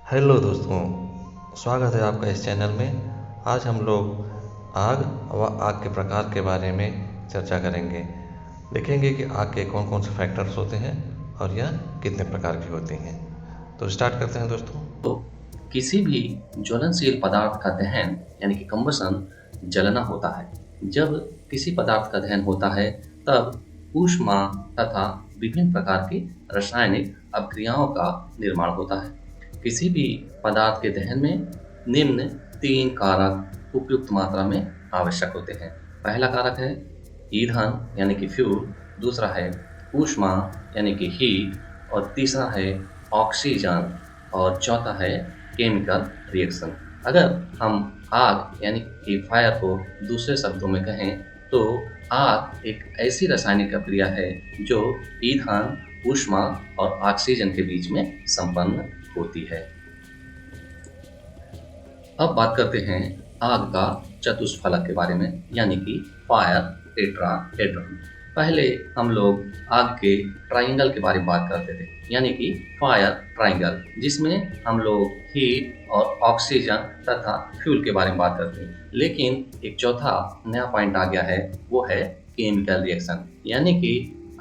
Hello दोस्तों, स्वागत है आपका इस चैनल में। आज हम लोग आग व आग के प्रकार के बारे में चर्चा करेंगे। देखेंगे कि आग के कौन कौन से फैक्टर्स होते हैं और यह कितने प्रकार की होती हैं। तो स्टार्ट करते हैं दोस्तों। तो किसी भी ज्वलनशील पदार्थ का दहन यानी कि कंबसन जलना होता है। जब किसी पदार्थ का दहन होता है तब ऊष्मा तथा विभिन्न प्रकार की रासायनिक अभिक्रियाओं का निर्माण होता है। किसी भी पदार्थ के दहन में निम्न तीन कारक उपयुक्त मात्रा में आवश्यक होते हैं। पहला कारक है ईंधन यानी कि फ्यूल, दूसरा है ऊष्मा यानी कि हीट और तीसरा है ऑक्सीजन और चौथा है केमिकल रिएक्शन। अगर हम आग यानी कि फायर को दूसरे शब्दों में कहें तो आग एक ऐसी रासायनिक अभिक्रिया है जो ईंधन, ऊष्मा और ऑक्सीजन के बीच में संपन्न होती है। अब बात करते हैं आग का चतुष्फलक के बारे में यानी कि फायर टेट्राहेड्रॉन। पहले हम लोग आग के ट्रायंगल के बारे में बात करते थे यानी कि फायर ट्रायंगल, जिसमें हम लोग हीट और ऑक्सीजन तथा फ्यूल के बारे में बात करते हैं। लेकिन एक चौथा नया पॉइंट आ गया है, वो है केमिकल रिएक्शन यानी कि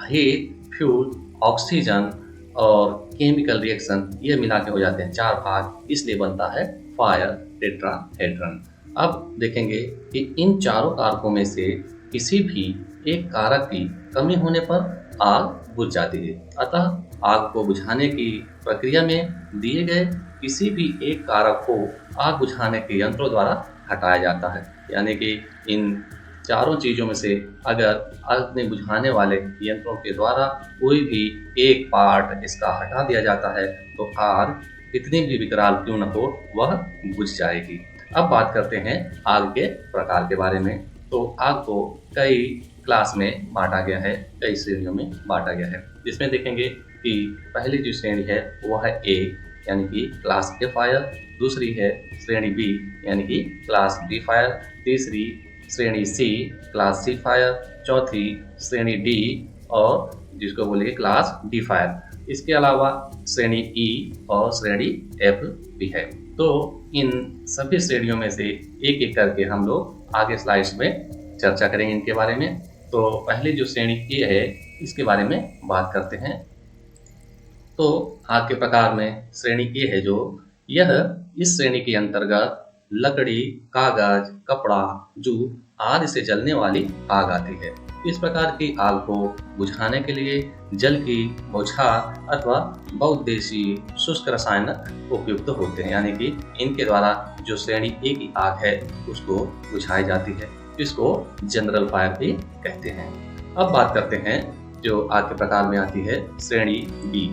हीट, फ्यूल, ऑक्सीजन और केमिकल रिएक्शन ये मिला के हो जाते हैं चार भाग, इसलिए बनता है फायर टेट्राहेड्रन। अब देखेंगे कि इन चारों कारकों में से किसी भी एक कारक की कमी होने पर आग बुझ जाती है। अतः आग को बुझाने की प्रक्रिया में दिए गए किसी भी एक कारक को आग बुझाने के यंत्रों द्वारा हटाया जाता है। यानी कि इन चारों चीजों में से अगर अग्नि बुझाने वाले यंत्रों के द्वारा कोई भी एक पार्ट इसका हटा दिया जाता है तो आग कितनी भी विकराल क्यों न हो वह बुझ जाएगी। अब बात करते हैं आग के प्रकार के बारे में। तो आग को कई क्लास में बांटा गया है, कई श्रेणियों में बांटा गया है, जिसमें देखेंगे कि पहली जो श्रेणी है वह है ए यानी कि क्लास ए फायर, दूसरी है श्रेणी बी यानी कि क्लास बी फायर, तीसरी श्रेणी सी क्लास सी फायर, चौथी श्रेणी डी और जिसको बोलेंगे क्लास डी फायर। इसके अलावा श्रेणी ई और श्रेणी एफ भी है। तो इन सभी श्रेणियों में से एक एक करके हम लोग आगे स्लाइड्स में चर्चा करेंगे इनके बारे में। तो पहले जो श्रेणी ए है इसके बारे में बात करते हैं। तो आग के प्रकार में श्रेणी ए है जो यह इस श्रेणी के अंतर्गत लकड़ी, कागज, कपड़ा, जूट आदि से जलने वाली आग आती है। इस प्रकार की आग को बुझाने के लिए जल की बौछार अथवा बहुउद्देशीय शुष्क रसायन उपयुक्त होते हैं। यानी कि इनके द्वारा जो श्रेणी ए की आग है उसको बुझाई जाती है। इसको जनरल फायर भी कहते हैं। अब बात करते हैं जो आग के प्रकार में आती है श्रेणी बी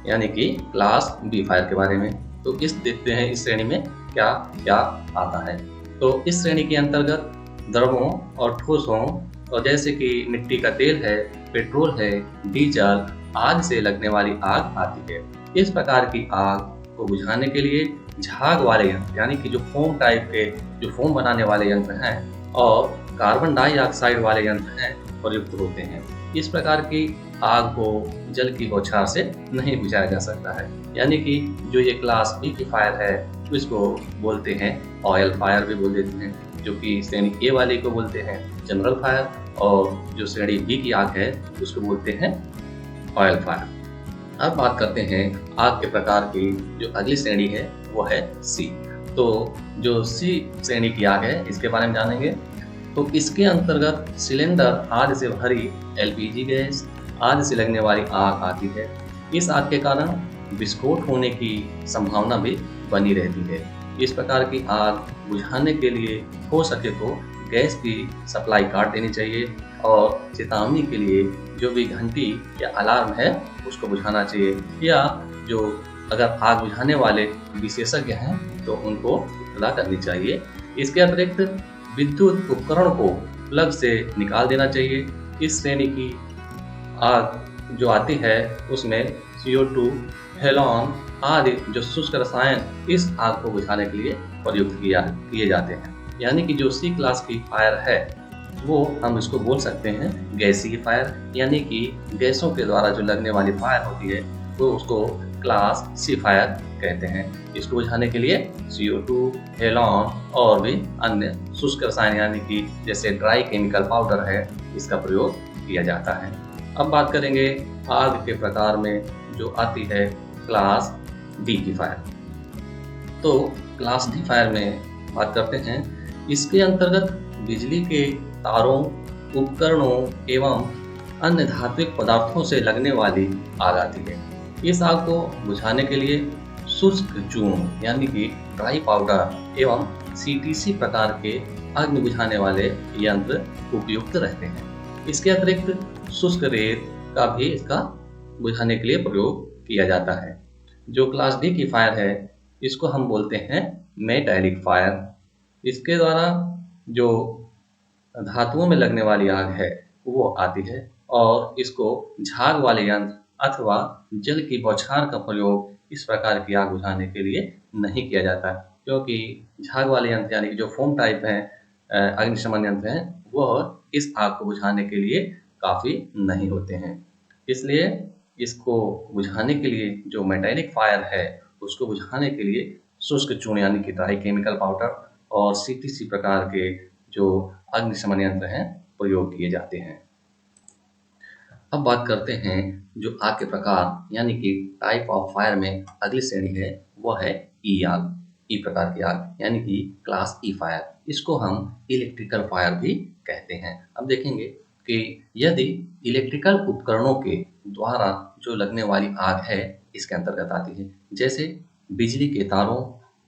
यानी कि क्लास बी फायर के बारे में। तो इस देखते हैं इस श्रेणी में क्या क्या आता है। तो इस श्रेणी के अंतर्गत द्रवों और ठोसों और जैसे कि मिट्टी का तेल है, पेट्रोल है, डीजल आदि से लगने वाली आग आती है। इस प्रकार की आग को बुझाने के लिए झाग वाले यंत्र यानी कि जो फोम टाइप के जो फोम बनाने वाले यंत्र हैं और कार्बन डाइऑक्साइड वाले यंत्र हैं प्रयुक्त होते हैं। इस प्रकार की आग को जल की बौछार से नहीं बुझाया जा सकता है। यानी कि जो ये क्लास बी की फायर है इसको बोलते हैं ऑयल फायर भी बोल देते हैं, जो कि श्रेणी ए वाले को बोलते हैं जनरल फायर, और जो श्रेणी बी की आग है उसको बोलते हैं ऑयल फायर। अब बात करते हैं आग के प्रकार की जो अगली श्रेणी है वो है सी। तो जो सी श्रेणी की आग है इसके बारे में जानेंगे। तो इसके अंतर्गत सिलेंडर आदि से भरी एलपीजी गैस आदि से लगने वाली आग आती है। इस आग के कारण विस्फोट होने की संभावना भी बनी रहती है। इस प्रकार की आग बुझाने के लिए हो सके तो गैस की सप्लाई काट देनी चाहिए और चेतावनी के लिए जो भी घंटी या अलार्म है उसको बुझाना चाहिए, या जो अगर आग बुझाने वाले विशेषज्ञ हैं तो उनको इत्तला करनी चाहिए। इसके अतिरिक्त विद्युत उपकरण को प्लग से निकाल देना चाहिए। इस श्रेणी की आग जो आती है उसमें CO2, हेलॉन आदि जो शुष्क रसायन इस आग को बुझाने के लिए प्रयुक्त किए जाते हैं। यानी कि जो सी क्लास की फायर है वो हम इसको बोल सकते हैं गैसीय फायर, यानी कि गैसों के द्वारा जो लगने वाली फायर होती है तो उसको क्लास सी फायर कहते हैं। इसको बुझाने के लिए CO2, हेलॉन और भी अन्य शुष्क रसायन यानी कि जैसे ड्राई केमिकल पाउडर है, इसका प्रयोग किया जाता है। अब बात करेंगे आग के प्रकार में जो आती है क्लास डी की फायर। तो क्लास डी फायर में बात करते हैं, इसके अंतर्गत बिजली के तारों, उपकरणों एवं अन्य धात्विक पदार्थों से लगने वाली आग आती है। इस आग को बुझाने के लिए शुष्क चूर्ण यानी कि ड्राई पाउडर एवं CTC प्रकार के अग्नि बुझाने वाले यंत्र उपयुक्त रहते हैं। इसके अतिरिक्त शुष्क रेत का भी इसका बुझाने के लिए प्रयोग किया जाता है। जो क्लास डी की फायर है, इसको हम बोलते हैं मेटैलिक फायर। इसके द्वारा जो धातुओं में लगने वाली आग है वो आती है और इसको झाग वाले यंत्र अथवा जल की बौछार का प्रयोग इस प्रकार की आग बुझाने के लिए नहीं किया जाता, क्योंकि झाग वाले यंत्र यानी कि जो फोम टाइप हैं अग्निशमन यंत्र हैं, वह इस आग को बुझाने के लिए काफ़ी नहीं होते हैं। इसलिए इसको बुझाने के लिए जो मेटैलिक फायर है, उसको बुझाने के लिए शुष्क चूर्ण यानी कि ड्राई केमिकल पाउडर और CTC प्रकार के जो अग्निशमन यंत्र हैं प्रयोग किए जाते हैं। अब बात करते हैं जो आग के प्रकार यानी कि टाइप ऑफ फायर में अगली श्रेणी है, वह है ई आग, ई प्रकार की आग यानी कि क्लास ई फायर। इसको हम इलेक्ट्रिकल फायर भी कहते हैं। अब देखेंगे कि यदि इलेक्ट्रिकल उपकरणों के द्वारा जो लगने वाली आग है, इसके अंतर्गत आती है, जैसे बिजली के तारों,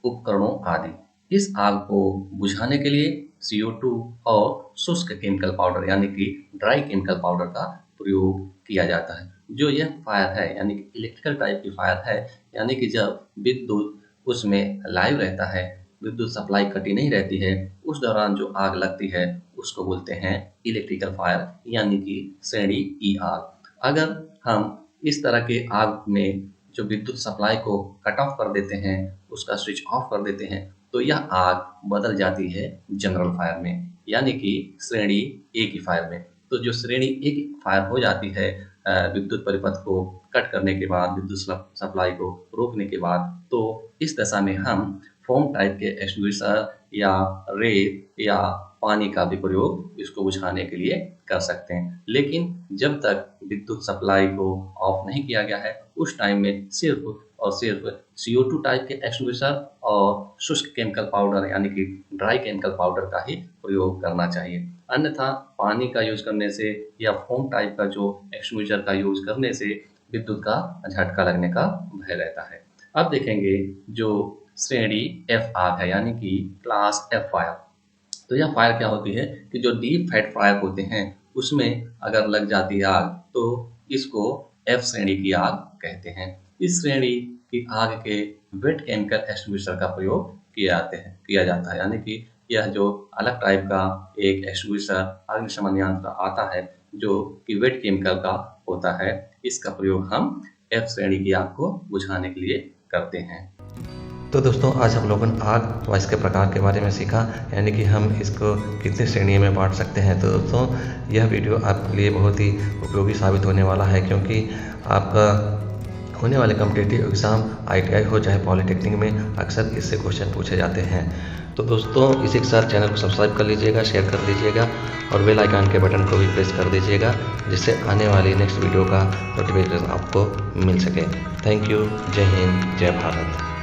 उपकरणों आदि। इस आग को बुझाने के लिए CO2 और शुष्क केमिकल पाउडर यानी कि ड्राई केमिकल पाउडर का प्रयोग किया जाता है। जो यह फायर है यानी कि इलेक्ट्रिकल टाइप की फायर है, यानी कि जब विद्युत उसमें लाइव रहता है, विद्युत सप्लाई कटी नहीं रहती है, उस दौरान जो आग लगती है उसको बोलते हैं इलेक्ट्रिकल फायर यानी कि श्रेणी ई आग। अगर हम इस तरह के आग में जो विद्युत सप्लाई को कट ऑफ कर देते हैं, उसका स्विच ऑफ कर देते हैं, तो यह आग बदल जाती है जनरल फायर में यानी कि श्रेणी ए की फायर में। तो जो श्रेणी ए की फायर हो जाती है विद्युत परिपथ को कट करने के बाद, विद्युत सप्लाई को रोकने के बाद, तो इस दशा में हम फोम टाइप के एक्सटिंग्विशर या रेत या पानी का भी प्रयोग इसको बुझाने के लिए कर सकते हैं। लेकिन जब तक विद्युत सप्लाई को ऑफ नहीं किया गया है, उस टाइम में सिर्फ और सिर्फ CO2 टाइप के एक्सटिंग्विशर और शुष्क केमिकल पाउडर यानी कि ड्राई केमिकल पाउडर का ही प्रयोग करना चाहिए। अन्यथा पानी का यूज करने से या फोम टाइप का जो एक्सटिंग्विशर का यूज करने से विद्युत का झटका लगने का भय रहता है। अब देखेंगे जो श्रेणी F आग है यानी कि क्लास F फायर। तो यह फायर क्या होती है कि जो डीप फैट फायर होते हैं, उसमें अगर लग जाती है आग, तो इसको F श्रेणी की आग कहते हैं। इस श्रेणी की आग के वेट केमिकल एक्सटिंग्विशर का प्रयोग किया जाता है, यानी कि यह जो अलग टाइप का एक एक्सटिंग्विशर अग्निशमन यंत्र आता है जो कि वेट केमिकल का होता है, इसका प्रयोग हम F श्रेणी की आग को बुझाने के लिए करते हैं। तो दोस्तों, आज हम लोगों ने आग व इसके प्रकार के बारे में सीखा, यानी कि हम इसको कितनी श्रेणी में बांट सकते हैं। तो दोस्तों, यह वीडियो आपके लिए बहुत ही उपयोगी साबित होने वाला है, क्योंकि आपका होने वाले कॉम्पिटिटिव एग्ज़ाम ITI हो चाहे पॉलिटेक्निक में अक्सर इससे क्वेश्चन पूछे जाते हैं। तो दोस्तों, इसी के साथ चैनल को सब्सक्राइब कर लीजिएगा, शेयर कर दीजिएगा और बेल आइकन के बटन को भी प्रेस कर दीजिएगा, जिससे आने वाली नेक्स्ट वीडियो का नोटिफिकेशन आपको मिल सके। Thank you. जय हिंद, जय भारत।